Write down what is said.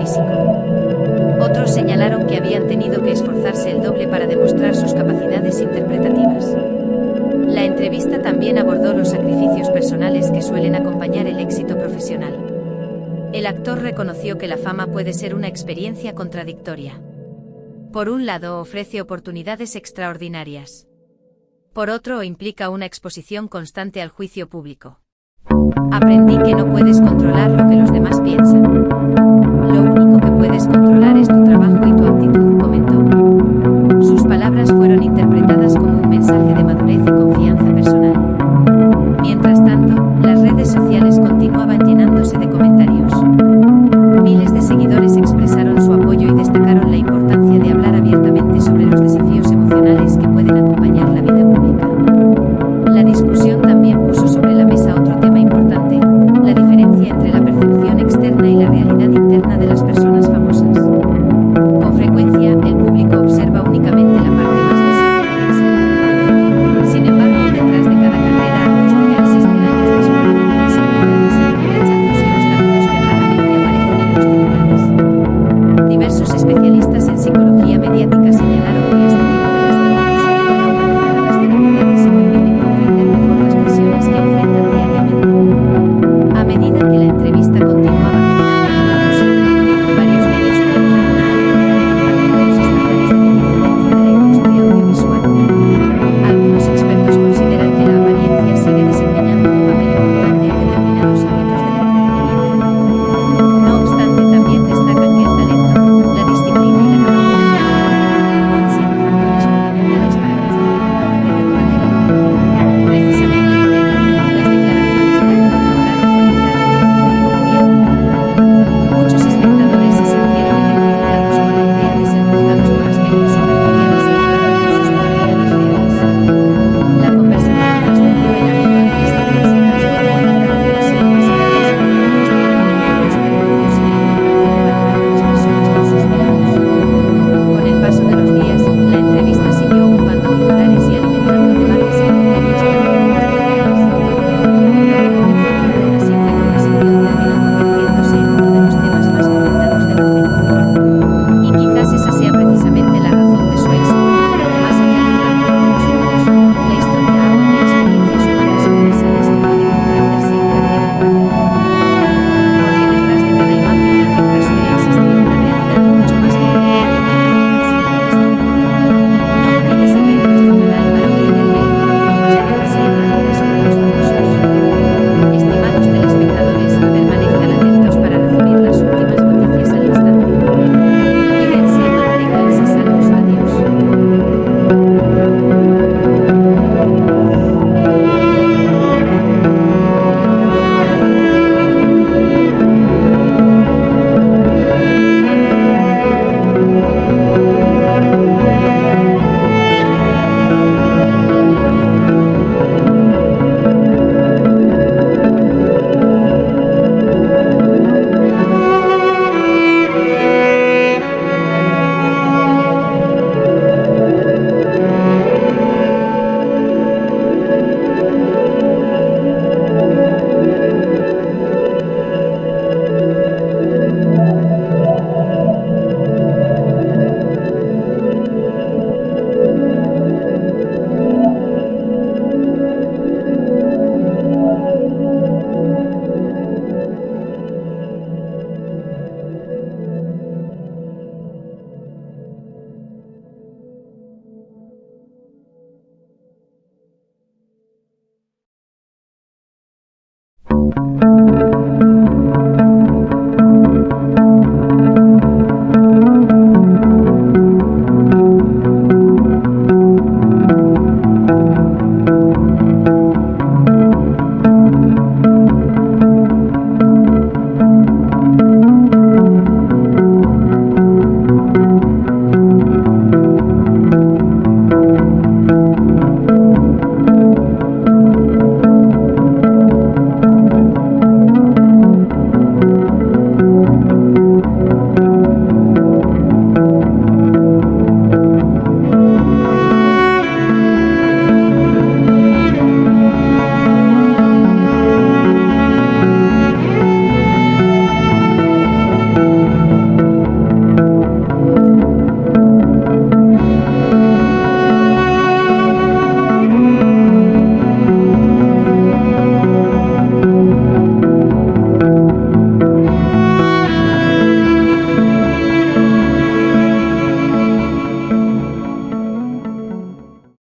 físico. Otros señalaron que habían tenido que esforzarse el doble para demostrar sus capacidades interpretativas. La entrevista también abordó los sacrificios personales que suelen acompañar el éxito profesional. El actor reconoció que la fama puede ser una experiencia contradictoria. Por un lado, ofrece oportunidades extraordinarias. Por otro, implica una exposición constante al juicio público. Aprendí que no puedes controlar lo que los demás piensan. Lo único que puedes controlar es tu trabajo y tu actitud, comentó. Sus palabras fueron interpretadas como un mensaje de madurez y confianza personal. Mientras tanto, las redes sociales continuaban llenándose de comentarios. Miles de seguidores expresaron su apoyo y destacaron la importancia de hablar abiertamente sobre los desafíos emocionales que pueden acompañar la vida pública. La discusión también puso sobre la mesa otro tema importante: la diferencia entre la percepción externa y la realidad interna de las personas famosas.